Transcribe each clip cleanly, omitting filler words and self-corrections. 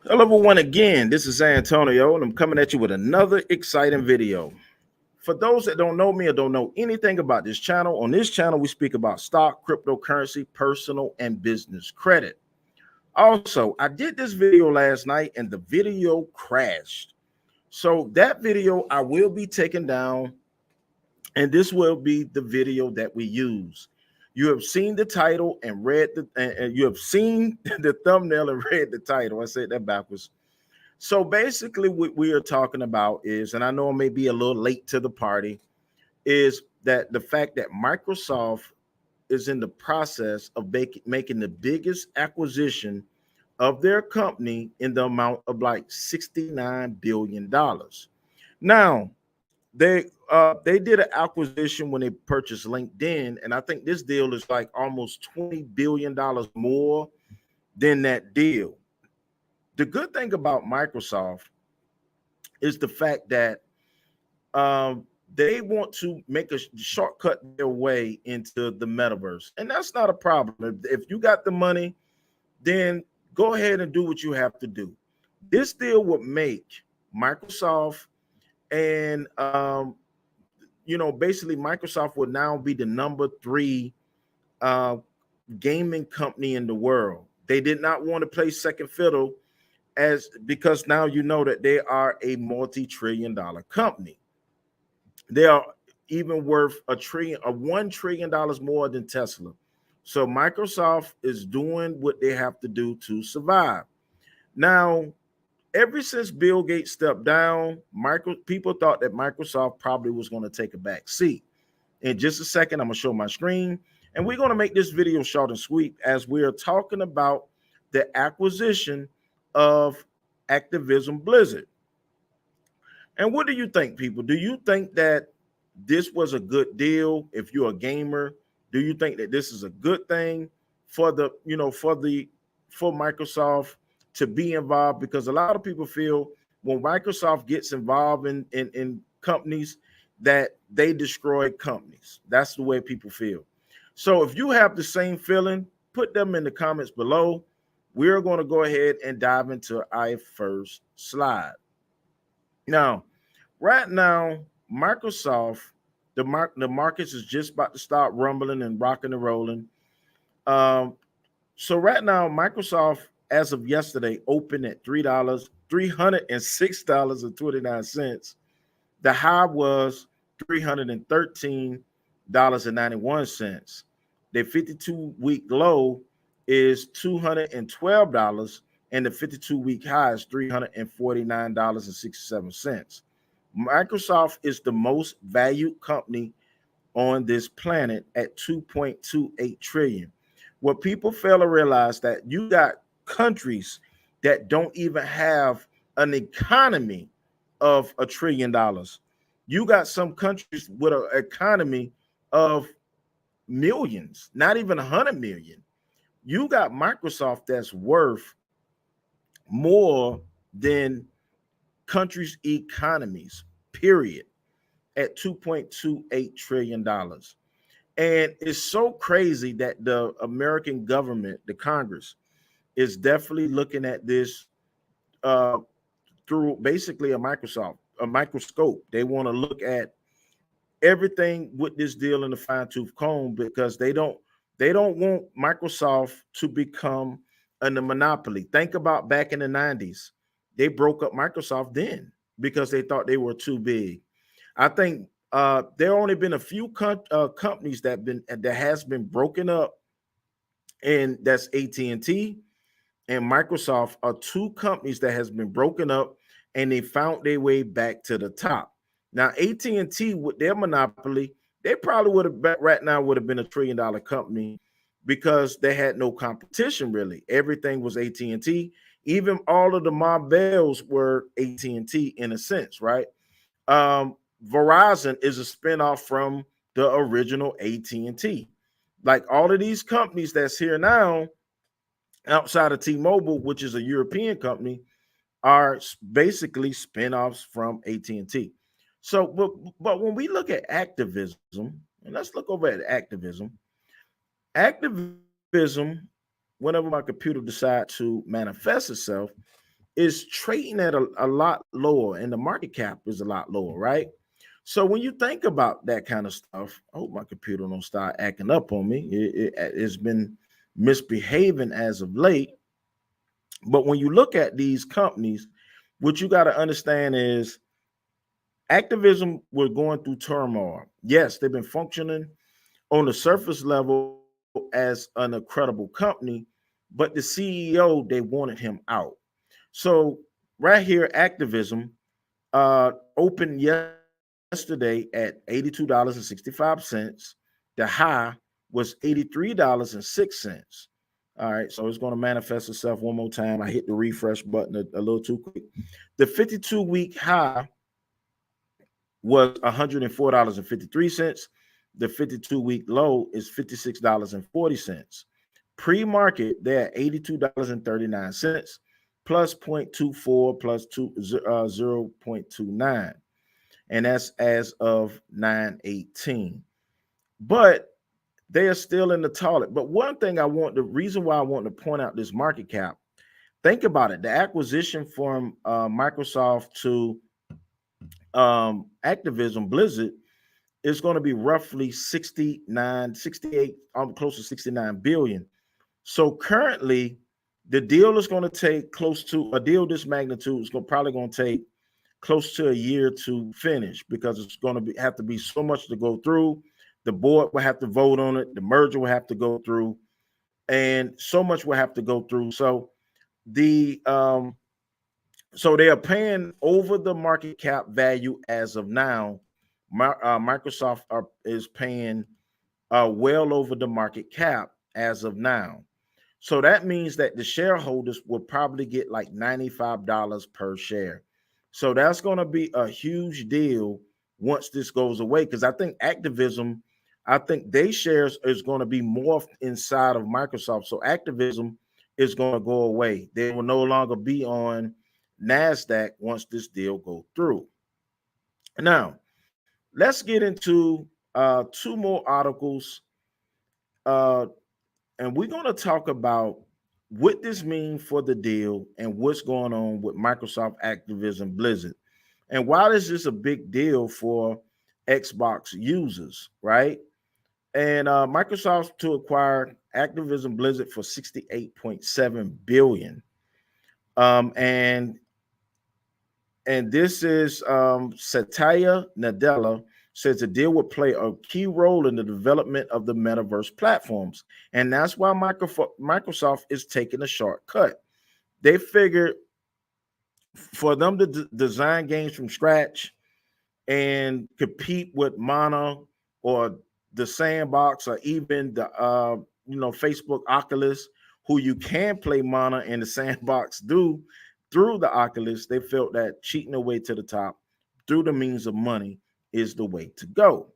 Hello, everyone. Again, this is Antonio, and I'm coming at you with another exciting video. For those that don't know me or don't know anything about this channel, on this channel, we speak about stock, cryptocurrency, personal, and business credit. Also, I did this video last night and the video crashed. So, that video I will be taking down, and this will be the video that we use. You have seen the title and read and you have seen the thumbnail and read the title. I said that backwards. So basically, what we are talking about is, and I know I may be a little late to the party, is that the fact that Microsoft is in the process of making the biggest acquisition of their company in the amount of like $69 billion. Now, they did an acquisition when they purchased LinkedIn, and I think this deal is like almost $20 billion more than that deal. The good thing about Microsoft is the fact that they want to make a shortcut their way into the metaverse, and that's not a problem. If you got the money, then go ahead and do what you have to do. This deal would make Microsoft and basically Microsoft would now be the number three uh, gaming company in the world. They did not want to play second fiddle as because now you know that they are a multi-trillion-dollar company. They are even worth $1 trillion more than Tesla. So Microsoft is doing what they have to do to survive. Now, ever since Bill Gates stepped down, people thought that Microsoft probably was going to take a back seat. In just a second, I'm going to show my screen, and we're going to make this video short and sweet as we are talking about the acquisition of Activision Blizzard. And what do you think, people? Do you think that this was a good deal if you're a gamer? Do you think that this is a good thing for for Microsoft to be involved? Because a lot of people feel when Microsoft gets involved in companies that they destroy companies. That's the way people feel. So if you have the same feeling, put them in the comments below. We're going to go ahead and dive into our first slide. Now, right now, Microsoft, the markets is just about to start rumbling and rocking and rolling. Um, so right now, Microsoft, as of yesterday, opened at $306.29. The high was $313.91. The 52-week low is $212, and the 52-week high is $349.67. Microsoft is the most valued company on this planet at 2.28 trillion. What people fail to realize that you got countries that don't even have an economy of $1 trillion. You got some countries with an economy of millions, not even 100 million. You got Microsoft that's worth more than countries' economies, period, at $2.28 trillion. And it's so crazy that the American government, the Congress, is definitely looking at this uh, through basically a microscope. They want to look at everything with this deal in the fine tooth comb because they don't want Microsoft to become a monopoly. Think about back in the 90s. They broke up Microsoft then because they thought they were too big. I think there only been a few companies that has been broken up, and that's AT&T and Microsoft are two companies that has been broken up, and they found their way back to the top. Now AT&T with their monopoly, they probably would have right now would have been $1 trillion company because they had no competition really. Everything was AT&T. Even all of the Marvels were AT&T in a sense, right? Um, Verizon is a spinoff from the original AT&T. Like all of these companies that's here now outside of T-Mobile, which is a European company, are basically spinoffs from AT&T. So, but when we look at activism, and let's look over at activism. Activism, whenever my computer decides to manifest itself, is trading at a lot lower, and the market cap is a lot lower, right? So when you think about that kind of stuff, I hope my computer don't start acting up on me. It's been misbehaving as of late. But when you look at these companies, what you got to understand is Activision was going through turmoil. Yes, they've been functioning on the surface level as an incredible company, but the CEO, they wanted him out. So right here, Activision opened yesterday at $82.65. The high was $83.06. All right, so it's going to manifest itself one more time. I hit the refresh button a little too quick. The 52-week high was $104.53. The 52-week low is $56.40. Pre-market, they're at $82.39 plus 0.24 plus 0.29. And that's as of 9/18. But they are still in the toilet. But one thing the reason why I want to point out this market cap, think about it. The acquisition from Microsoft to Activision Blizzard is going to be roughly 69, 68, close to 69 billion. So currently, the deal is going to take close to a deal this magnitude is probably going to take close to a year to finish because it's going to have to be so much to go through. The board will have to vote on it. The merger will have to go through, and so much will have to go through. So the so they are paying over the market cap value as of now. Microsoft is paying well over the market cap as of now. So that means that the shareholders will probably get like $95 per share. So that's going to be a huge deal once this goes away. Because I think Activision, I think they shares is going to be morphed inside of Microsoft. So Activision is going to go away. They will no longer be on NASDAQ once this deal goes through. Now, let's get into two more articles. And we're going to talk about what this means for the deal and what's going on with Microsoft, Activision, Blizzard. And why is this a big deal for Xbox users, right? And Microsoft to acquire Activision Blizzard for $68.7 billion. And this is Satya Nadella says the deal would play a key role in the development of the metaverse platforms. And that's why Microsoft is taking a shortcut. They figured for them to design games from scratch and compete with Mana or the Sandbox or even the Facebook Oculus, who you can play Mana and the Sandbox through the Oculus, they felt that cheating their way to the top through the means of money is the way to go.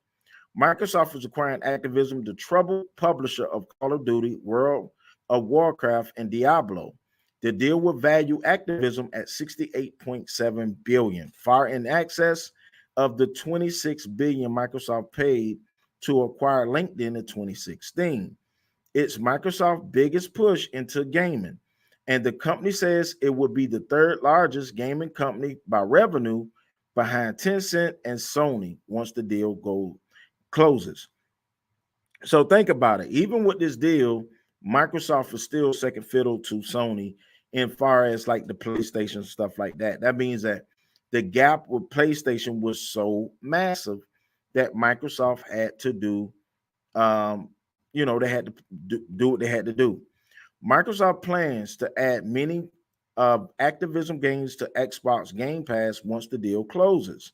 Microsoft is acquiring Activision, the troubled publisher of Call of Duty, World of Warcraft, and Diablo. The deal will value Activision at $68.7 billion, far in excess of the $26 billion Microsoft paid to acquire LinkedIn in 2016. It's Microsoft's biggest push into gaming, and the company says it will be the third largest gaming company by revenue behind Tencent and Sony once the deal closes. So think about it. Even with this deal, Microsoft is still second fiddle to Sony in far as like the PlayStation stuff like that. That means that the gap with PlayStation was so massive that Microsoft had to do, they had to do what they had to do. Microsoft plans to add many Activision games to Xbox Game Pass once the deal closes.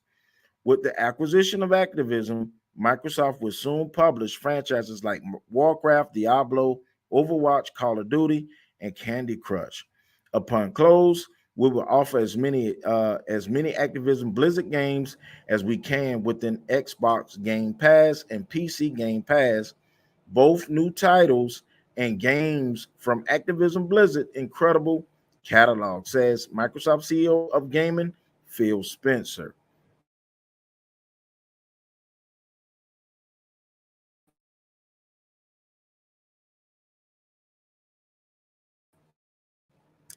With the acquisition of Activision, Microsoft will soon publish franchises like Warcraft, Diablo, Overwatch, Call of Duty, and Candy Crush. Upon close, we will offer as many Activision Blizzard games as we can within Xbox Game Pass and PC Game Pass. Both new titles and games from Activision Blizzard incredible catalog, says Microsoft CEO of gaming, Phil Spencer.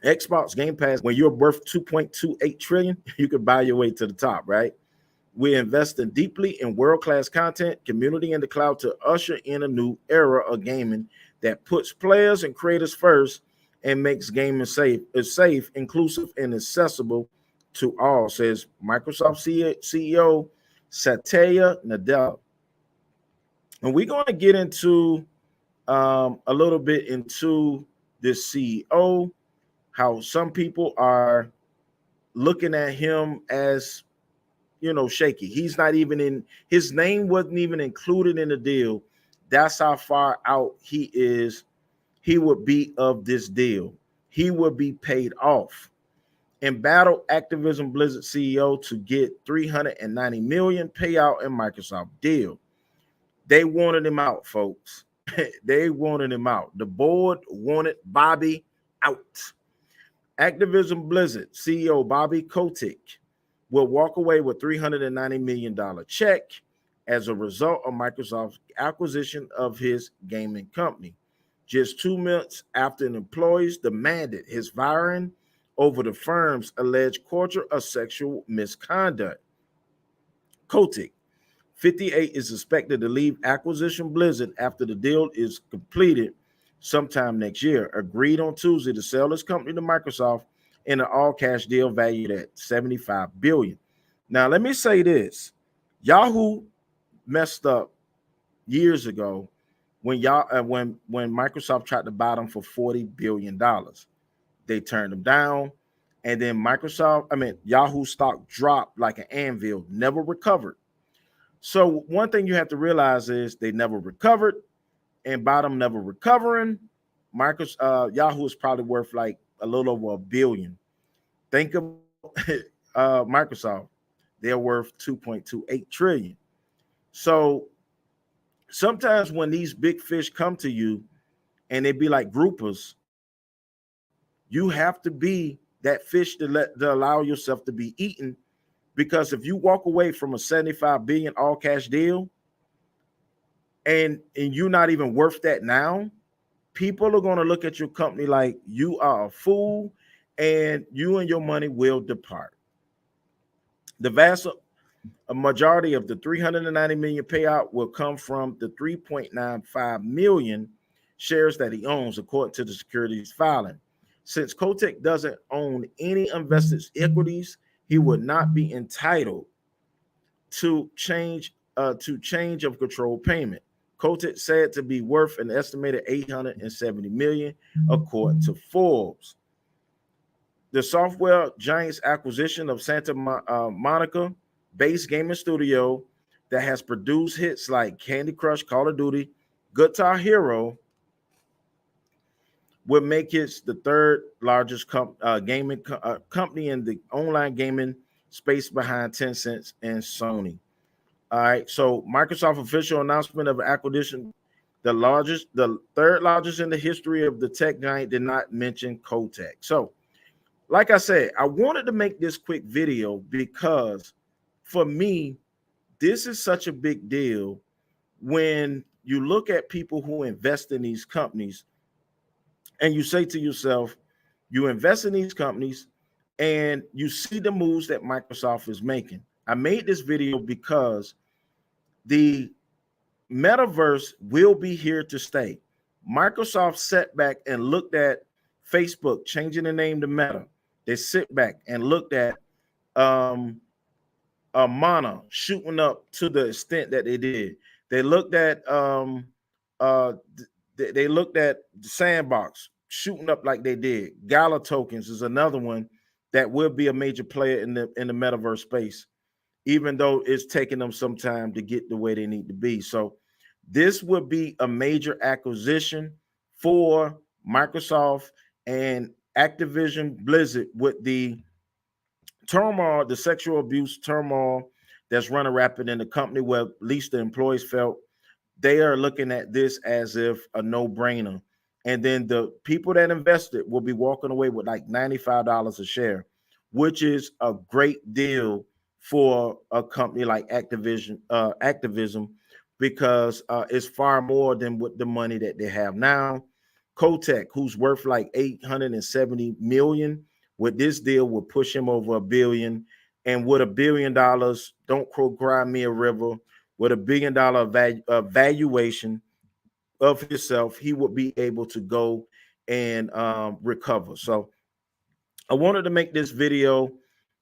Xbox Game Pass, when you're worth 2.28 trillion, you can buy your way to the top, right? We're investing deeply in world-class content, community, and the cloud to usher in a new era of gaming that puts players and creators first and makes gaming safe, inclusive, and accessible to all, says Microsoft CEO Satya Nadella. And we're going to get into a little bit into this CEO, how some people are looking at him as, shaky. He's not even in, his name wasn't even included in the deal. That's how far out he is. He would be of this deal. He would be paid off. And battled Activision Blizzard CEO to get 390 million payout in Microsoft deal. They wanted him out, folks. They wanted him out. The board wanted Bobby out. Activision Blizzard CEO Bobby Kotick will walk away with $390 million check as a result of Microsoft's acquisition of his gaming company. Just 2 months after employees demanded his firing over the firm's alleged culture of sexual misconduct. Kotick, 58, is expected to leave Activision Blizzard after the deal is completed sometime next year. Agreed on Tuesday to sell his company to Microsoft in an all-cash deal valued at $75 billion. Now, let me say this. Yahoo messed up years ago when Microsoft tried to buy them for $40 billion. They turned them down, and then Yahoo stock dropped like an anvil, never recovered. So one thing you have to realize is they never recovered, and by them never recovering, Yahoo is probably worth like a little over $1 billion. Think of Microsoft; they're worth 2.28 trillion. So sometimes when these big fish come to you, and they be like groupers, you have to be that fish to allow yourself to be eaten. Because if you walk away from a 75 billion all cash deal and you're not even worth that now, people are going to look at your company like you are a fool and you and your money will depart. The vast majority of the 390 million payout will come from the 3.95 million shares that he owns, according to the securities filing. Since Kotick doesn't own any invested equities, he would not be entitled to change of control payment. Kotick said to be worth an estimated 870 million, according to Forbes. The software giant's acquisition of Santa Monica-based gaming studio that has produced hits like Candy Crush, Call of Duty, Guitar Hero would make it the third largest gaming company in the online gaming space behind Tencent and Sony. All right, so Microsoft official announcement of acquisition, the third largest in the history of the tech giant, did not mention Kotick. So, like I said, I wanted to make this quick video because for me, this is such a big deal when you look at people who invest in these companies and you say to yourself, you invest in these companies and you see the moves that Microsoft is making. I made this video because the Metaverse will be here to stay. Microsoft sat back and looked at Facebook changing the name to Meta. They sit back and looked at Mana shooting up to the extent that they did. They looked at they looked at the Sandbox shooting up like they did. Gala Tokens is another one that will be a major player in the Metaverse space, even though it's taking them some time to get the way they need to be. So this would be a major acquisition for Microsoft and Activision Blizzard with the turmoil, the sexual abuse turmoil that's running rapid in the company, where at least the employees felt they are looking at this as if a no-brainer. And then the people that invested will be walking away with like $95 a share, which is a great deal for a company like Activision, because it's far more than what the money that they have now. Kotek, who's worth like 870 million. With this deal, will push him over $1 billion. And with $1 billion, don't cry me a river. With $1 billion valuation of himself, he would be able to go and recover. So I wanted to make this video.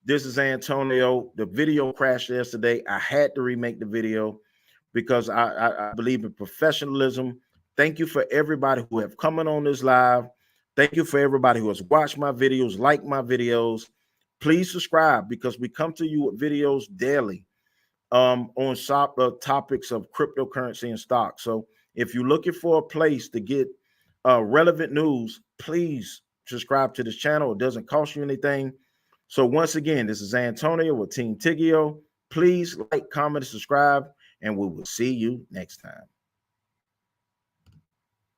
This is Antonio. The video crashed yesterday. I had to remake the video because I believe in professionalism. Thank you for everybody who have come on this live. Thank you for everybody who has watched my videos, liked my videos. Please subscribe because we come to you with videos daily on topics of cryptocurrency and stocks. So if you're looking for a place to get relevant news, please subscribe to this channel. It doesn't cost you anything. So once again, this is Antonio with Team Tiggio. Please like, comment, and subscribe, and we will see you next time.